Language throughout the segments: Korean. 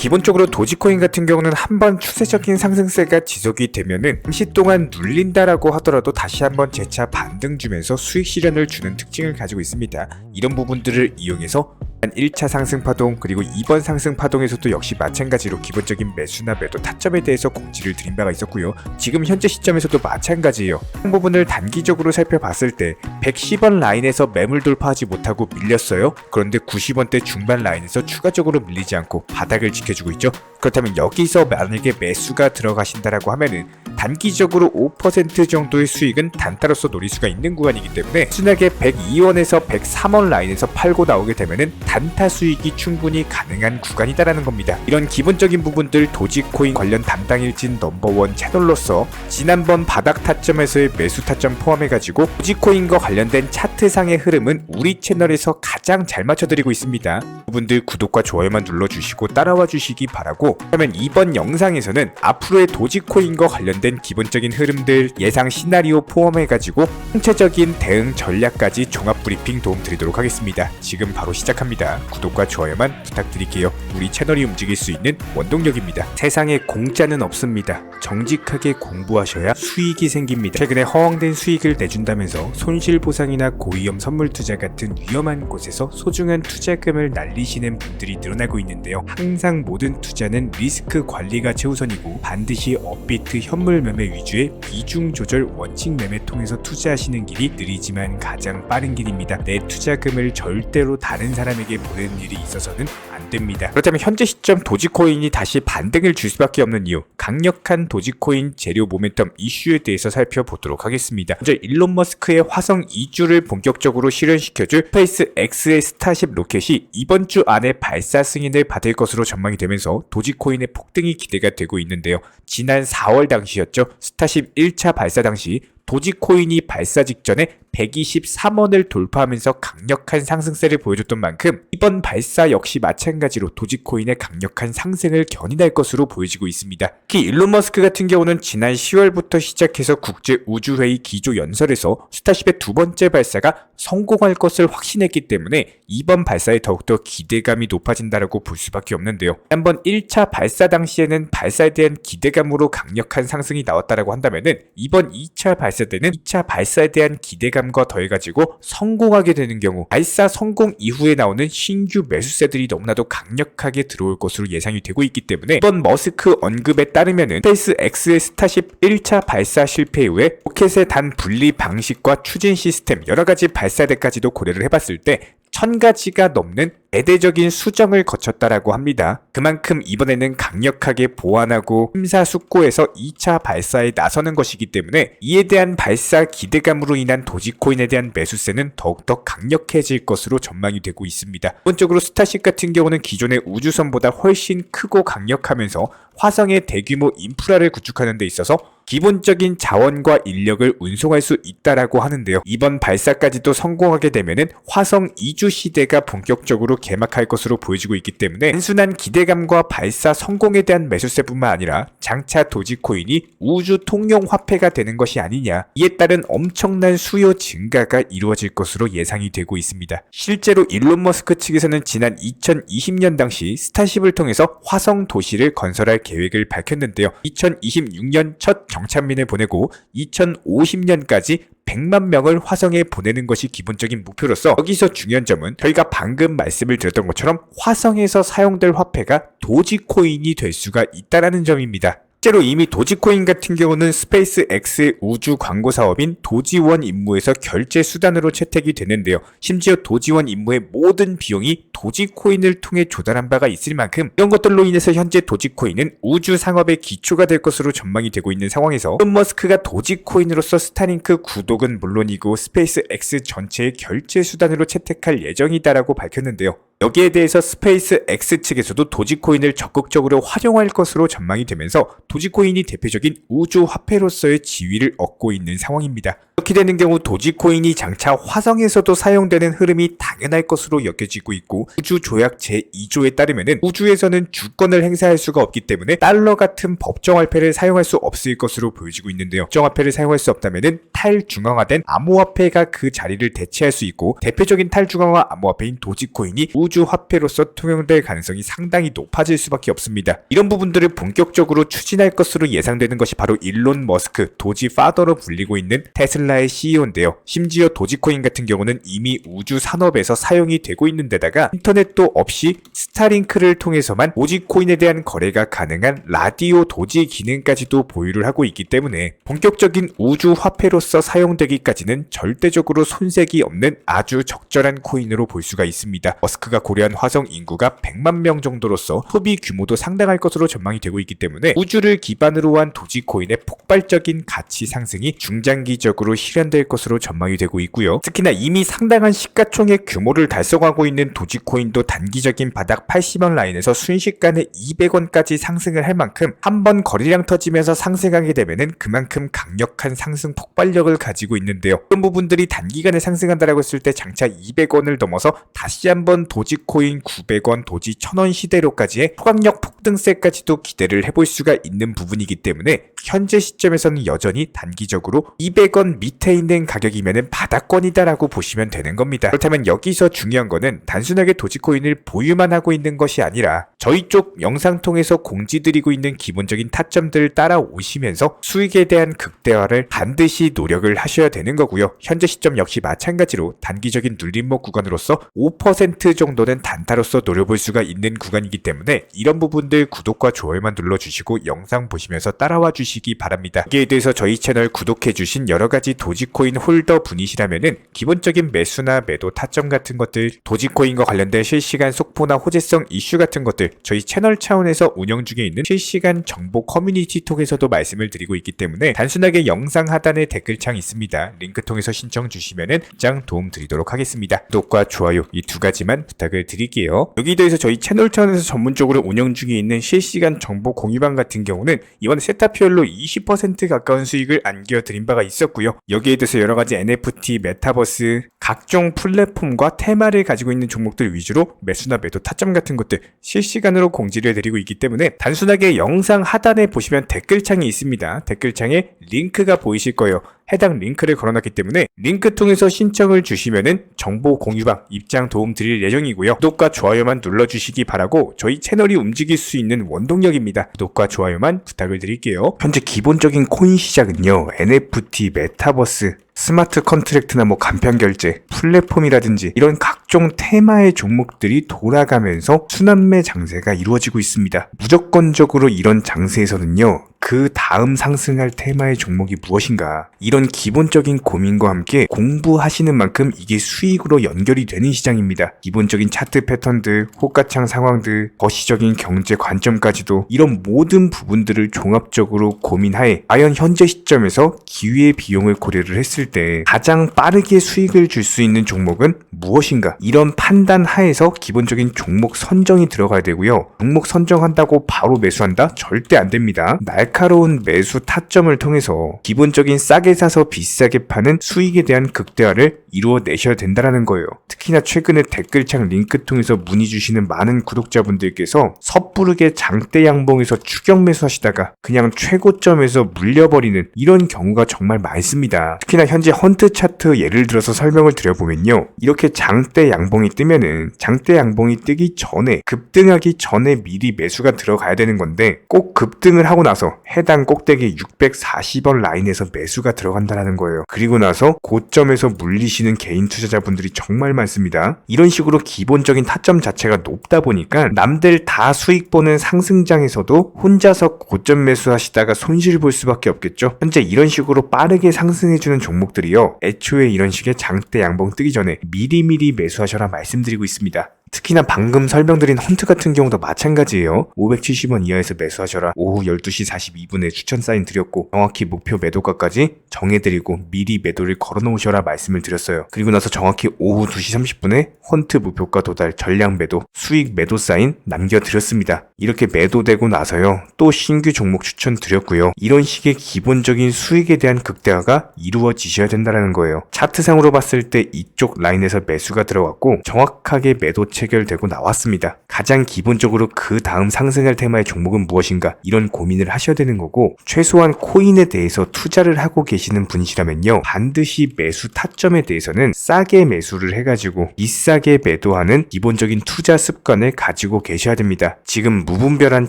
기본적으로 도지코인 같은 경우는 한번 추세적인 상승세가 지속이 되면은 잠시 동안 눌린다라고 하더라도 다시 한번 재차 반등 주면서 수익 실현을 주는 특징을 가지고 있습니다. 이런 부분들을 이용해서 1차 상승 파동 그리고 2번 상승 파동에서도 역시 마찬가지로 기본적인 매수나 매도 타점에 대해서 공지를 드린 바가 있었고요. 지금 현재 시점에서도 마찬가지예요. 이 부분을 단기적으로 살펴봤을 때 110원 라인에서 매물 돌파하지 못하고 밀렸어요. 그런데 90원대 중반 라인에서 추가적으로 밀리지 않고 바닥을 지켜주고 있죠. 그렇다면 여기서 만약에 매수가 들어가신다라고 하면은 단기적으로 5% 정도의 수익은 단타로서 노릴 수가 있는 구간이기 때문에 순하게 102원에서 103원 라인에서 팔고 나오게 되면은 단타 수익이 충분히 가능한 구간이다라는 겁니다. 이런 기본적인 부분들 도지코인 관련 담당일진 넘버원 채널로서 지난번 바닥 타점에서의 매수 타점 포함해가지고 도지코인과 관련된 차트상의 흐름은 우리 채널에서 가장 잘 맞춰드리고 있습니다. 여러분들 구독과 좋아요만 눌러주시고 따라와 주시기 바라고, 그러면 이번 영상에서는 앞으로의 도지코인과 관련된 기본적인 흐름들, 예상 시나리오 포함해가지고 총체적인 대응 전략까지 종합 브리핑 도움드리도록 하겠습니다. 지금 바로 시작합니다. 구독과 좋아요만 부탁드릴게요. 우리 채널이 움직일 수 있는 원동력입니다. 세상에 공짜는 없습니다. 정직하게 공부하셔야 수익이 생깁니다. 최근에 허황된 수익을 내준다면서 손실보상이나 고위험 선물 투자 같은 위험한 곳에서 소중한 투자금을 날리시는 분들이 늘어나고 있는데요. 항상 모든 투자는 리스크 관리가 최우선이고 반드시 업비트 현물 매매 위주의 비중 조절 원칙 매매 통해서 투자하시는 길이 느리지만 가장 빠른 길입니다. 내 투자금을 절대로 다른 사람에게 보내는 일이 있어서는 안 됩니다. 그렇다면 현재 시점 도지코인이 다시 반등을 줄 수밖에 없는 이유, 강력한 도지코인 재료 모멘텀 이슈에 대해서 살펴보도록 하겠습니다. 먼저 일론 머스크의 화성 2주를 본격적으로 실현시켜줄 스페이스 X의 스타쉽 로켓이 이번 주 안에 발사 승인을 받을 것으로 전망이 되면서 도지코인의 폭등이 기대가 되고 있는데요. 지난 4월 당시였죠. 스타쉽 1차 발사 당시 도지코인이 발사 직전에 123원을 돌파하면서 강력한 상승세를 보여줬던 만큼 이번 발사 역시 마찬가지로 도지코인의 강력한 상승을 견인할 것으로 보여지고 있습니다. 특히 일론 머스크 같은 경우는 지난 10월부터 시작해서 국제우주회의 기조연설에서 스타쉽의 두 번째 발사가 성공할 것을 확신했기 때문에 이번 발사에 더욱더 기대감이 높아진다라고 볼 수밖에 없는데요. 한번 1차 발사 당시에는 발사에 대한 기대감으로 강력한 상승이 나왔다라고 한다면은 이번 2차 발사 때는 2차 발사에 대한 기대감과 더해가지고 성공하게 되는 경우 발사 성공 이후에 나오는 신규 매수세들이 너무나도 강력하게 들어올 것으로 예상이 되고 있기 때문에 이번 머스크 언급에 따르면은 스페이스 X의 스타쉽 1차 발사 실패 이후에 로켓의 단 분리 방식과 추진 시스템 여러가지 발사대까지도 고려를 해봤을 때 1000가지가 넘는 대대적인 수정을 거쳤다라고 합니다. 그만큼 이번에는 강력하게 보완하고 심사숙고해서 2차 발사에 나서는 것이기 때문에 이에 대한 발사 기대감으로 인한 도지코인에 대한 매수세는 더욱더 강력해질 것으로 전망이 되고 있습니다. 기본적으로 스타쉽 같은 경우는 기존의 우주선보다 훨씬 크고 강력하면서 화성의 대규모 인프라를 구축하는 데 있어서 기본적인 자원과 인력을 운송할 수 있다라고 하는데요. 이번 발사까지도 성공하게 되면은 화성 2주 시대가 본격적으로 개막할 것으로 보여지고 있기 때문에 단순한 기대감과 발사 성공에 대한 매수세뿐만 아니라 장차 도지코인이 우주 통용 화폐가 되는 것이 아니냐, 이에 따른 엄청난 수요 증가가 이루어질 것으로 예상이 되고 있습니다. 실제로 일론 머스크 측에서는 지난 2020년 당시 스타쉽을 통해서 화성 도시를 건설할 계획을 밝혔는데요. 2026년 첫 정착민을 보내고 2050년까지 100만 명을 화성에 보내는 것이 기본적인 목표로서, 여기서 중요한 점은 저희가 방금 말씀을 드렸던 것처럼 화성에서 사용될 화폐가 도지코인이 될 수가 있다는 점입니다. 실제로 이미 도지코인 같은 경우는 스페이스 X의 우주 광고 사업인 도지원 임무에서 결제 수단으로 채택이 되는데요. 심지어 도지원 임무의 모든 비용이 도지코인을 통해 조달한 바가 있을 만큼 이런 것들로 인해서 현재 도지코인은 우주 상업의 기초가 될 것으로 전망이 되고 있는 상황에서 일론 머스크가 도지코인으로서 스타링크 구독은 물론이고 스페이스 X 전체의 결제 수단으로 채택할 예정이다라고 밝혔는데요. 여기에 대해서 스페이스 X 측에서도 도지코인을 적극적으로 활용할 것으로 전망이 되면서 도지코인이 대표적인 우주 화폐로서의 지위를 얻고 있는 상황입니다. 이렇게 되는 경우 도지코인이 장차 화성에서도 사용되는 흐름이 당연할 것으로 여겨지고 있고, 우주 조약 제2조에 따르면은 우주에서는 주권을 행사할 수가 없기 때문에 달러 같은 법정 화폐를 사용할 수 없을 것으로 보여지고 있는데요. 법정 화폐를 사용할 수 없다면은 탈중앙화된 암호화폐가 그 자리를 대체할 수 있고, 대표적인 탈중앙화 암호화폐인 도지코인이 우주 우주 화폐로서 통용될 가능성이 상당히 높아질 수밖에 없습니다. 이런 부분들을 본격적으로 추진할 것으로 예상되는 것이 바로 일론 머스크, 도지 파더로 불리고 있는 테슬라의 CEO인데요. 심지어 도지코인 같은 경우는 이미 우주 산업에서 사용이 되고 있는 데다가 인터넷도 없이 스타링크를 통해서만 도지코인에 대한 거래가 가능한 라디오 도지 기능까지도 보유를 하고 있기 때문에 본격적인 우주 화폐로서 사용되기까지는 절대적으로 손색이 없는 아주 적절한 코인으로 볼 수가 있습니다. 머스크가 고려한 화성 인구가 100만 명 정도로서 소비 규모도 상당할 것으로 전망이 되고 있기 때문에 우주를 기반으로 한 도지코인의 폭발적인 가치 상승이 중장기적으로 실현될 것으로 전망이 되고 있고요. 특히나 이미 상당한 시가총액 규모를 달성하고 있는 도지코인도 단기적인 바닥 80원 라인에서 순식간에 200원까지 상승을 할 만큼 한번 거래량 터지면서 상승하게 되면은 그만큼 강력한 상승 폭발력을 가지고 있는데요. 이런 부분들이 단기간에 상승한다라고 했을 때 장차 200원을 넘어서 다시 한번 도지코인 900원, 도지 1000원 시대로까지의 초강력 폭등세까지도 기대를 해볼 수가 있는 부분이기 때문에 현재 시점에서는 여전히 단기적으로 200원 밑에 있는 가격이면은 바닥권이다라고 보시면 되는 겁니다. 그렇다면 여기서 중요한 거는 단순하게 도지코인을 보유만 하고 있는 것이 아니라 저희 쪽 영상 통해서 공지드리고 있는 기본적인 타점들을 따라오시면서 수익에 대한 극대화를 반드시 노력을 하셔야 되는 거고요. 현재 시점 역시 마찬가지로 단기적인 눌림목 구간으로서 5% 정도는 단타로서 노려볼 수가 있는 구간이기 때문에 이런 부분들 구독과 좋아요만 눌러주시고 영상 보시면서 따라와 주시기 바랍니다. 이에 대해서 저희 채널 구독해주신 여러가지 도지코인 홀더 분이시라면은 기본적인 매수나 매도 타점 같은 것들, 도지코인과 관련된 실시간 속보나 호재성 이슈 같은 것들 저희 채널 차원에서 운영 중에 있는 실시간 정보 커뮤니티 통해서도 말씀을 드리고 있기 때문에 단순하게 영상 하단에 댓글창 있습니다. 링크 통해서 신청 주시면은 장 도움 드리도록 하겠습니다. 구독과 좋아요 이 두 가지만 부탁을 드릴게요. 여기에 대해서 저희 채널 차원에서 전문적으로 운영 중에 있는 실시간 정보 공유방 같은 경우는 이번 세타피얼로 20% 가까운 수익을 안겨드린 바가 있었고요. 여기에 대해서 여러가지 NFT, 메타버스, 각종 플랫폼과 테마를 가지고 있는 종목들 위주로 매수나 매도 타점 같은 것들 실시간으로 공지를 해드리고 있기 때문에 단순하게 영상 하단에 보시면 댓글창이 있습니다. 댓글창에 링크가 보이실 거예요. 해당 링크를 걸어놨기 때문에 링크 통해서 신청을 주시면은 정보 공유방 입장 도움 드릴 예정이고요. 구독과 좋아요만 눌러주시기 바라고 저희 채널이 움직일 수 있는 원동력입니다. 구독과 좋아요만 부탁을 드릴게요. 현재 기본적인 코인 시장은요. NFT, 메타버스, 스마트 컨트랙트나 간편 결제, 플랫폼이라든지 이런 각종 테마의 종목들이 돌아가면서 순환매 장세가 이루어지고 있습니다. 무조건적으로 이런 장세에서는요. 그 다음 상승할 테마의 종목이 무엇인가 이런 기본적인 고민과 함께 공부하시는 만큼 이게 수익으로 연결이 되는 시장입니다. 기본적인 차트 패턴들, 호가창 상황들, 거시적인 경제 관점까지도 이런 모든 부분들을 종합적으로 고민하에 과연 현재 시점에서 기회의 비용을 고려를 했을 때 가장 빠르게 수익을 줄 수 있는 종목은 무엇인가 이런 판단 하에서 기본적인 종목 선정이 들어가야 되고요. 종목 선정한다고 바로 매수한다? 절대 안 됩니다. 날카로운 매수 타점을 통해서 기본적인 싸게 사서 비싸게 파는 수익에 대한 극대화를 이루어내셔야 된다는 거예요. 특히나 최근에 댓글창 링크 통해서 문의 주시는 많은 구독자분들께서 섣부르게 장대 양봉에서 추격 매수하시다가 그냥 최고점에서 물려버리는 이런 경우가 정말 많습니다. 특히나 현재 헌트 차트 예를 들어서 설명을 드려보면요. 이렇게 장대 양봉이 뜨면은 장대 양봉이 뜨기 전에 급등하기 전에 미리 매수가 들어가야 되는 건데 꼭 급등을 하고 나서 해당 꼭대기 640원 라인에서 매수가 들어간다는 거예요. 그리고 나서 고점에서 물리시는 개인 투자자분들이 정말 많습니다. 이런 식으로 기본적인 타점 자체가 높다 보니까 남들 다 수익 보는 상승장에서도 혼자서 고점 매수하시다가 손실 볼 수밖에 없겠죠. 현재 이런 식으로 빠르게 상승해주는 종목들이요. 애초에 이런 식의 장대 양봉 뜨기 전에 미리미리 매수하셔라 말씀드리고 있습니다. 특히나 방금 설명드린 헌트 같은 경우도 마찬가지예요. 570원 이하에서 매수하셔라. 오후 12시 42분에 추천 사인 드렸고 정확히 목표 매도가까지 정해드리고 미리 매도를 걸어놓으셔라 말씀을 드렸어요. 그리고 나서 정확히 오후 2시 30분에 헌트 목표가 도달 전량 매도 수익 매도 사인 남겨드렸습니다. 이렇게 매도되고 나서요. 또 신규 종목 추천 드렸고요. 이런 식의 기본적인 수익에 대한 극대화가 이루어지셔야 된다는 거예요. 차트상으로 봤을 때 이쪽 라인에서 매수가 들어갔고 정확하게 매도체 체결되고 나왔습니다. 가장 기본적으로 그 다음 상승할 테마의 종목은 무엇인가 이런 고민을 하셔야 되는 거고, 최소한 코인에 대해서 투자를 하고 계시는 분이시라면요, 반드시 매수 타점에 대해서는 싸게 매수를 해가지고 비싸게 매도하는 기본적인 투자 습관을 가지고 계셔야 됩니다. 지금 무분별한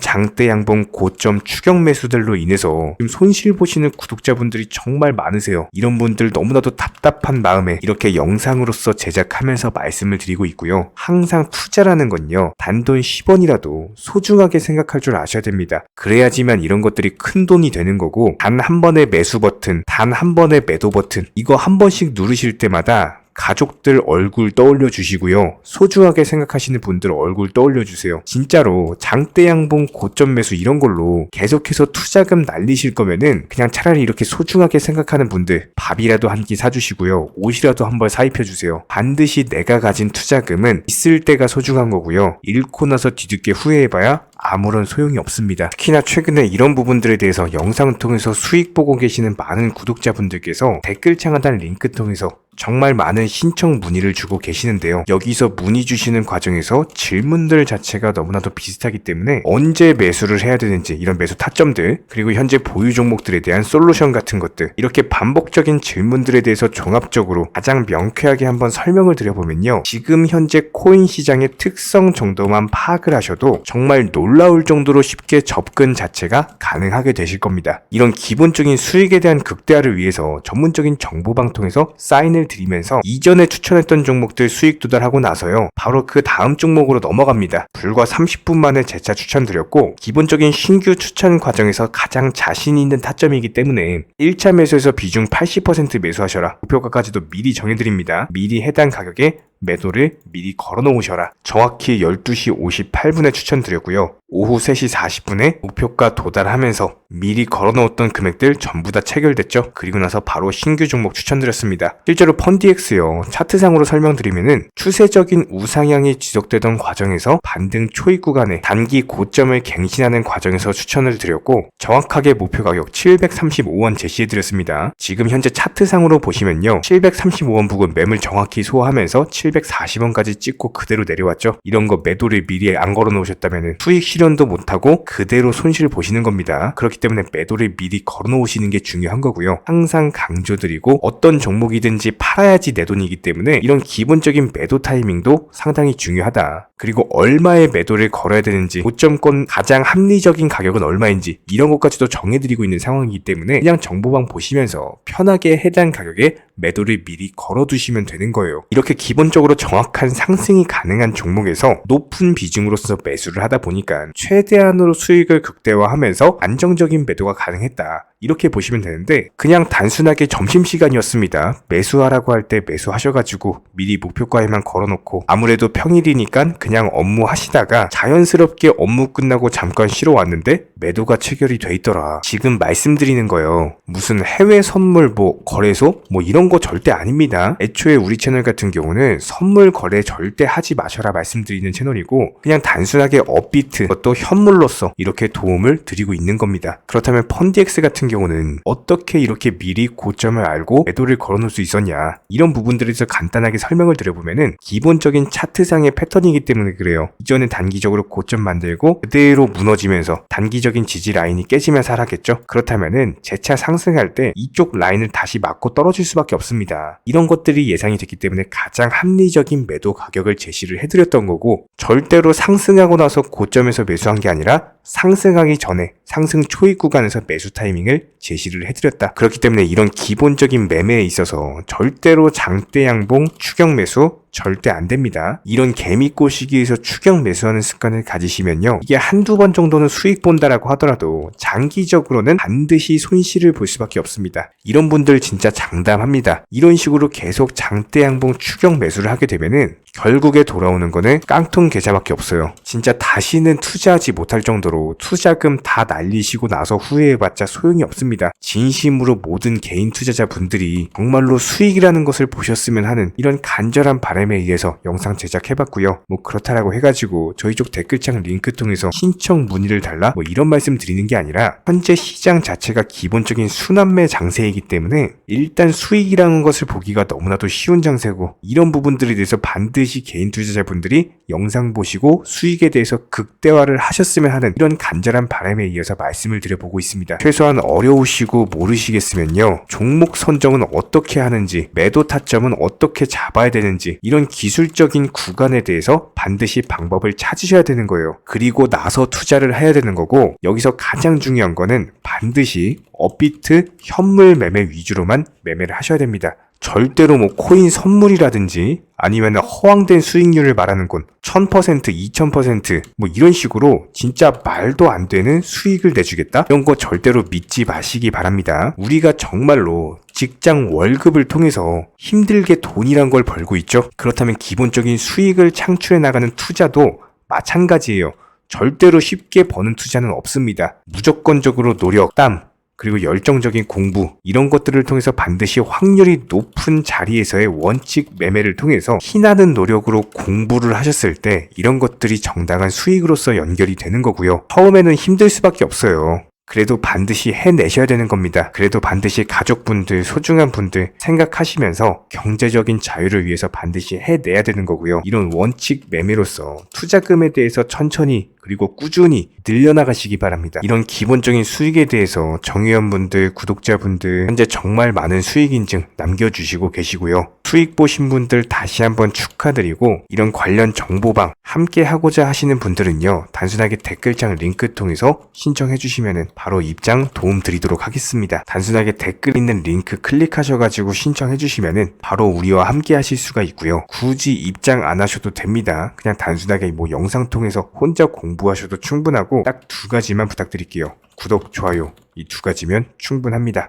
장대 양봉 고점 추격 매수들로 인해서 지금 손실 보시는 구독자분들이 정말 많으세요. 이런 분들 너무나도 답답한 마음에 이렇게 영상으로서 제작하면서 말씀을 드리고 있고요. 항상 투자라는 건요, 단돈 10원이라도 소중하게 생각할 줄 아셔야 됩니다. 그래야지만 이런 것들이 큰 돈이 되는 거고, 단 한 번의 매수 버튼, 단 한 번의 매도 버튼, 이거 한 번씩 누르실 때마다 가족들 얼굴 떠올려 주시고요. 소중하게 생각하시는 분들 얼굴 떠올려 주세요. 진짜로 장대 양봉 고점 매수 이런 걸로 계속해서 투자금 날리실 거면은 그냥 차라리 이렇게 소중하게 생각하는 분들 밥이라도 한 끼 사주시고요. 옷이라도 한 벌 사입혀 주세요. 반드시 내가 가진 투자금은 있을 때가 소중한 거고요. 잃고 나서 뒤늦게 후회해봐야 아무런 소용이 없습니다. 특히나 최근에 이런 부분들에 대해서 영상을 통해서 수익 보고 계시는 많은 구독자분들께서 댓글창 하단 링크 통해서 정말 많은 신청 문의를 주고 계시는데요. 여기서 문의 주시는 과정에서 질문들 자체가 너무나도 비슷하기 때문에 언제 매수를 해야 되는지 이런 매수 타점들, 그리고 현재 보유 종목들에 대한 솔루션 같은 것들, 이렇게 반복적인 질문들에 대해서 종합적으로 가장 명쾌하게 한번 설명을 드려보면요, 지금 현재 코인 시장의 특성 정도만 파악을 하셔도 정말 놀라울 정도로 쉽게 접근 자체가 가능하게 되실 겁니다. 이런 기본적인 수익에 대한 극대화를 위해서 전문적인 정보방 통해서 사인을 드리면서 이전에 추천했던 종목들 수익 도달하고 나서요, 바로 그 다음 종목으로 넘어갑니다. 불과 30분 만에 재차 추천드렸고, 기본적인 신규 추천 과정에서 가장 자신 있는 타점이기 때문에 1차 매수에서 비중 80% 매수하셔라, 목표가까지도 미리 정해드립니다. 미리 해당 가격에 매도를 미리 걸어 놓으셔라. 정확히 12시 58분에 추천드렸고요. 오후 3시 40분에 목표가 도달하면서 미리 걸어 놓았던 금액들 전부 다 체결됐죠. 그리고 나서 바로 신규 종목 추천드렸습니다. 실제로 펀디엑스요, 차트상으로 설명드리면은 추세적인 우상향이 지속되던 과정에서 반등 초입 구간에 단기 고점을 갱신하는 과정에서 추천을 드렸고, 정확하게 목표 가격 735원 제시해드렸습니다. 지금 현재 차트상으로 보시면요, 735원 부근 매물 정확히 소화하면서 740원까지 찍고 그대로 내려왔죠. 이런 거 매도를 미리 안 걸어 놓으셨다면 수익 실현도 못하고 그대로 손실을 보시는 겁니다. 그렇기 때문에 매도를 미리 걸어 놓으시는 게 중요한 거고요. 항상 강조드리고, 어떤 종목이든지 팔아야지 내 돈이기 때문에 이런 기본적인 매도 타이밍도 상당히 중요하다. 그리고 얼마의 매도를 걸어야 되는지, 고점권 가장 합리적인 가격은 얼마인지 이런 것까지도 정해드리고 있는 상황이기 때문에 그냥 정보방 보시면서 편하게 해당 가격에 매도를 미리 걸어두시면 되는 거예요. 이렇게 기본적으로 정확한 상승이 가능한 종목에서 높은 비중으로서 매수를 하다 보니까 최대한으로 수익을 극대화하면서 안정적인 매도가 가능했다, 이렇게 보시면 되는데, 그냥 단순하게 점심시간이었습니다, 매수하라고 할 때 매수하셔가지고 미리 목표가에만 걸어놓고 아무래도 평일이니까 그냥 업무 하시다가 자연스럽게 업무 끝나고 잠깐 쉬러 왔는데 매도가 체결이 돼 있더라. 지금 말씀드리는 거예요, 무슨 해외 선물 거래소 이런 거 절대 아닙니다. 애초에 우리 채널 같은 경우는 선물 거래 절대 하지 마셔라 말씀드리는 채널이고, 그냥 단순하게 업비트, 또 현물로서 이렇게 도움을 드리고 있는 겁니다. 그렇다면 펀디엑스 같은 경우는 어떻게 이렇게 미리 고점을 알고 매도를 걸어놓을 수 있었냐, 이런 부분들에 대해서 간단하게 설명을 드려보면은 기본적인 차트상의 패턴이기 때문에 그래요. 이전에 단기적으로 고점 만들고 그대로 무너지면서 단기적인 지지 라인이 깨지면서 하락했죠. 그렇다면은 재차 상승할 때 이쪽 라인을 다시 맞고 떨어질 수밖에 없습니다. 이런 것들이 예상이 됐기 때문에 가장 합리적인 매도 가격을 제시를 해드렸던 거고, 절대로 상승하고 나서 고점에서 매수한 게 아니라 상승하기 전에 상승 초입 구간에서 매수 타이밍을 제시를 해드렸다. 그렇기 때문에 이런 기본적인 매매에 있어서 절대로 장대 양봉 추격 매수 절대 안 됩니다. 이런 개미꼬 시기에서 추격 매수하는 습관을 가지시면요, 이게 한두 번 정도는 수익 본다라고 하더라도 장기적으로는 반드시 손실을 볼 수밖에 없습니다. 이런 분들 진짜 장담합니다. 이런 식으로 계속 장대 양봉 추격 매수를 하게 되면은 결국에 돌아오는 거는 깡통 계좌밖에 없어요. 진짜 다시는 투자하지 못할 정도로 투자금 다 날리시고 나서 후회해봤자 소용이 없습니다. 진심으로 모든 개인 투자자분들이 정말로 수익이라는 것을 보셨으면 하는 이런 간절한 바람이 바람에 의해서 영상 제작해봤고요. 뭐 그렇다라고 해가지고 저희 쪽 댓글창 링크 통해서 신청 문의를 달라 뭐 이런 말씀 드리는 게 아니라 현재 시장 자체가 기본적인 순환매 장세이기 때문에 일단 수익이라는 것을 보기가 너무나도 쉬운 장세고, 이런 부분들에 대해서 반드시 개인 투자자분들이 영상 보시고 수익에 대해서 극대화를 하셨으면 하는 이런 간절한 바람에 이어서 말씀을 드려보고 있습니다. 최소한 어려우시고 모르시겠으면요, 종목 선정은 어떻게 하는지, 매도 타점은 어떻게 잡아야 되는지, 이런 기술적인 구간에 대해서 반드시 방법을 찾으셔야 되는 거예요. 그리고 나서 투자를 해야 되는 거고, 여기서 가장 중요한 거는 반드시 업비트 현물 매매 위주로만 매매를 하셔야 됩니다. 절대로 뭐 코인 선물이라든지 아니면 허황된 수익률을 말하는 건 1000%, 2000% 뭐 이런 식으로 진짜 말도 안 되는 수익을 내주겠다? 이런 거 절대로 믿지 마시기 바랍니다. 우리가 정말로 직장 월급을 통해서 힘들게 돈이란 걸 벌고 있죠. 그렇다면 기본적인 수익을 창출해 나가는 투자도 마찬가지예요. 절대로 쉽게 버는 투자는 없습니다. 무조건적으로 노력, 땀, 그리고 열정적인 공부, 이런 것들을 통해서 반드시 확률이 높은 자리에서의 원칙 매매를 통해서 희나는 노력으로 공부를 하셨을 때 이런 것들이 정당한 수익으로서 연결이 되는 거고요. 처음에는 힘들 수밖에 없어요. 그래도 반드시 해내셔야 되는 겁니다. 그래도 반드시 가족분들, 소중한 분들 생각하시면서 경제적인 자유를 위해서 반드시 해내야 되는 거고요. 이런 원칙 매매로서 투자금에 대해서 천천히 그리고 꾸준히 늘려나가시기 바랍니다. 이런 기본적인 수익에 대해서 정의원분들, 구독자분들 현재 정말 많은 수익 인증 남겨주시고 계시고요. 수익 보신 분들 다시 한번 축하드리고, 이런 관련 정보방 함께 하고자 하시는 분들은요, 단순하게 댓글창 링크 통해서 신청해 주시면 바로 입장 도움 드리도록 하겠습니다. 단순하게 댓글 있는 링크 클릭하셔가지고 신청해 주시면 바로 우리와 함께 하실 수가 있고요. 굳이 입장 안 하셔도 됩니다. 그냥 단순하게 뭐 영상 통해서 혼자 공부하셔도 충분하고 딱 두 가지만 부탁드릴게요. 구독, 좋아요, 이 두 가지면 충분합니다.